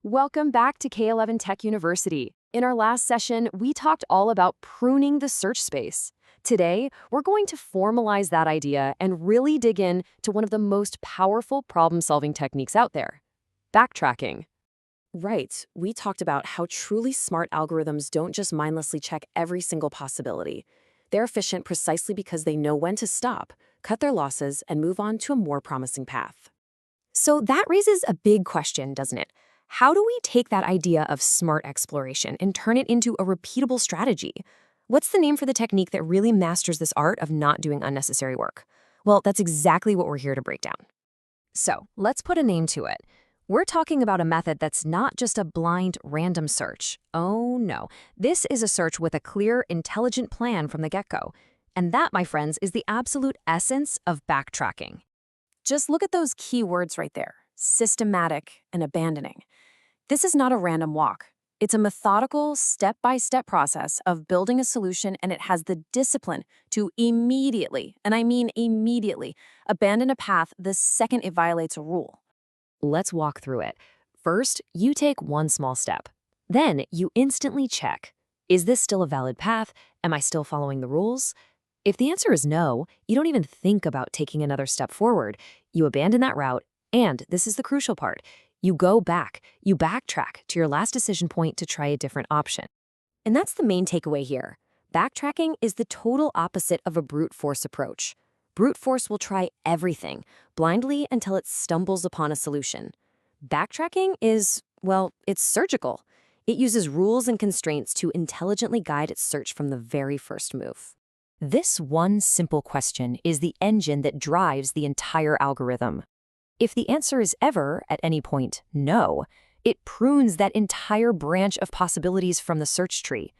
Welcome back to K11 Tech University. In our last session, we talked all about pruning the search space. Today, we're going to formalize that idea and really dig in to one of the most powerful problem-solving techniques out there, backtracking. Right, we talked about how truly smart algorithms don't just mindlessly check every single possibility. They're efficient precisely because they know when to stop, cut their losses, and move on to a more promising path. So that raises a big question, doesn't it? How do we take that idea of smart exploration and turn it into a repeatable strategy? What's the name for the technique that really masters this art of not doing unnecessary work? Well, that's exactly what we're here to break down. So let's put a name to it. We're talking about a method that's not just a blind, random search. Oh no, this is a search with a clear, intelligent plan from the get-go. And that, my friends, is the absolute essence of backtracking. Just look at those key words right there, systematic and abandoning. This is not a random walk. It's a methodical, step-by-step process of building a solution, and it has the discipline to immediately, and I mean immediately, abandon a path the second it violates a rule. Let's walk through it. First, you take one small step. Then you instantly check. Is this still a valid path? Am I still following the rules? If the answer is no, you don't even think about taking another step forward. You abandon that route, and this is the crucial part. You go back, you backtrack to your last decision point to try a different option. And that's the main takeaway here. Backtracking is the total opposite of a brute force approach. Brute force will try everything, blindly until it stumbles upon a solution. Backtracking is, well, it's surgical. It uses rules and constraints to intelligently guide its search from the very first move. This one simple question is the engine that drives the entire algorithm. If the answer is ever, at any point, no, it prunes that entire branch of possibilities from the search tree.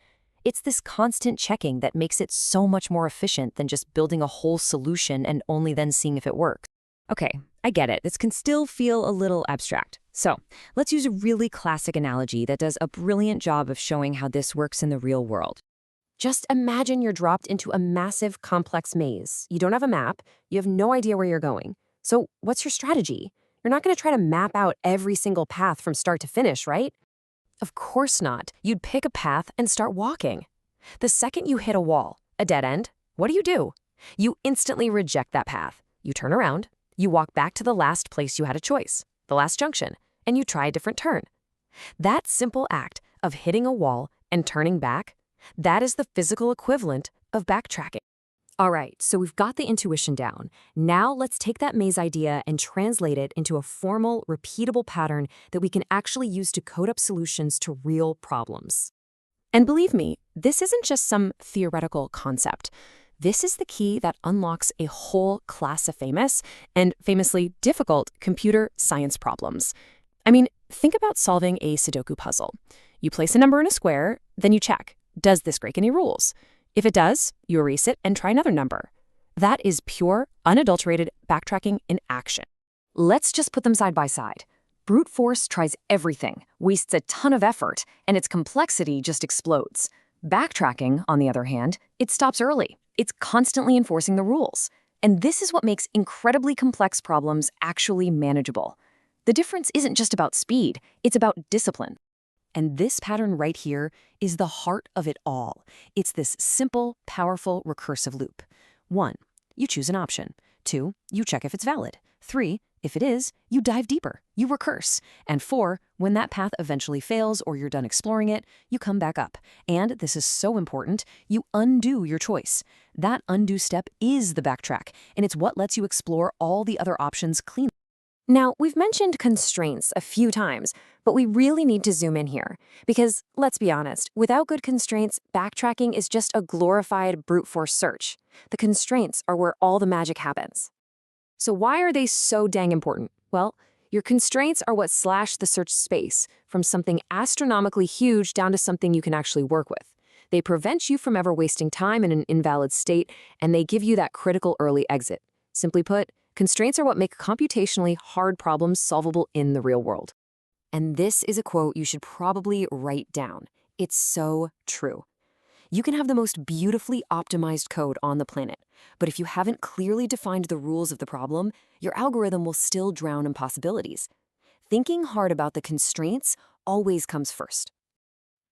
It's this constant checking that makes it so much more efficient than just building a whole solution and only then seeing if it works. Okay, I get it. This can still feel a little abstract. So let's use a really classic analogy that does a brilliant job of showing how this works in the real world. Just imagine you're dropped into a massive, complex maze. You don't have a map. You have no idea where you're going. So what's your strategy? You're not going to try to map out every single path from start to finish, right? Of course not. You'd pick a path and start walking. The second you hit a wall, a dead end, what do? You instantly reject that path. You turn around, you walk back to the last place you had a choice, the last junction, and you try a different turn. That simple act of hitting a wall and turning back, that is the physical equivalent of backtracking. All right, so we've got the intuition down. Now let's take that maze idea and translate it into a formal, repeatable pattern that we can actually use to code up solutions to real problems. And believe me, this isn't just some theoretical concept. This is the key that unlocks a whole class of famous and famously difficult computer science problems. I mean, think about solving a Sudoku puzzle. You place a number in a square, then you check. Does this break any rules? If it does, you erase it and try another number. That is pure, unadulterated backtracking in action. Let's just put them side by side. Brute force tries everything, wastes a ton of effort, and its complexity just explodes. Backtracking, on the other hand, it stops early. It's constantly enforcing the rules. And this is what makes incredibly complex problems actually manageable. The difference isn't just about speed, it's about discipline. And this pattern right here is the heart of it all. It's this simple, powerful recursive loop. 1, you choose an option. 2, you check if it's valid. 3, if it is, you dive deeper, you recurse. And 4, when that path eventually fails or you're done exploring it, you come back up. And this is so important, you undo your choice. That undo step is the backtrack, and it's what lets you explore all the other options cleanly. Now, we've mentioned constraints a few times, but we really need to zoom in here. Because, let's be honest, without good constraints, backtracking is just a glorified brute force search. The constraints are where all the magic happens. So why are they so dang important? Well, your constraints are what slash the search space from something astronomically huge down to something you can actually work with. They prevent you from ever wasting time in an invalid state, and they give you that critical early exit. Simply put, constraints are what make computationally hard problems solvable in the real world. And this is a quote you should probably write down. It's so true. You can have the most beautifully optimized code on the planet, but if you haven't clearly defined the rules of the problem, your algorithm will still drown in possibilities. Thinking hard about the constraints always comes first.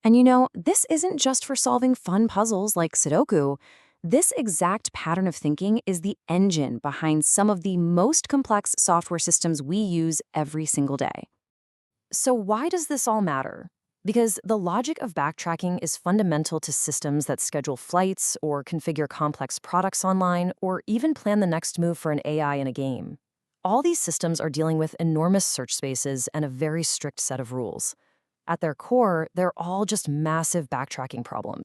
And you know, this isn't just for solving fun puzzles like Sudoku. This exact pattern of thinking is the engine behind some of the most complex software systems we use every single day. So why does this all matter? Because the logic of backtracking is fundamental to systems that schedule flights or configure complex products online or even plan the next move for an AI in a game. All these systems are dealing with enormous search spaces and a very strict set of rules. At their core, they're all just massive backtracking problems.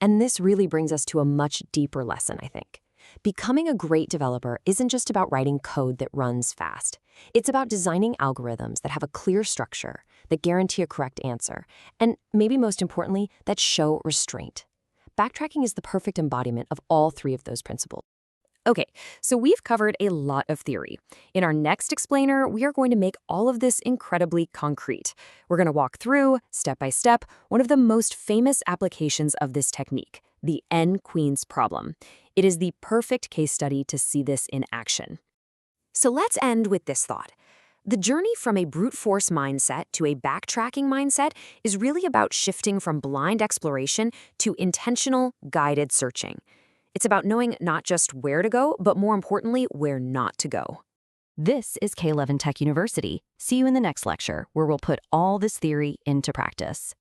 And this really brings us to a much deeper lesson, I think. Becoming a great developer isn't just about writing code that runs fast. It's about designing algorithms that have a clear structure, that guarantee a correct answer, and maybe most importantly, that show restraint. Backtracking is the perfect embodiment of all three of those principles. Okay, so we've covered a lot of theory. In our next explainer, we are going to make all of this incredibly concrete. We're going to walk through, step by step, one of the most famous applications of this technique, the n-queens problem. It is the perfect case study to see this in action. So let's end with this thought. The journey from a brute force mindset to a backtracking mindset is really about shifting from blind exploration to intentional, guided searching. It's about knowing not just where to go, but more importantly, where not to go. This is K11 Tech University. See you in the next lecture, where we'll put all this theory into practice.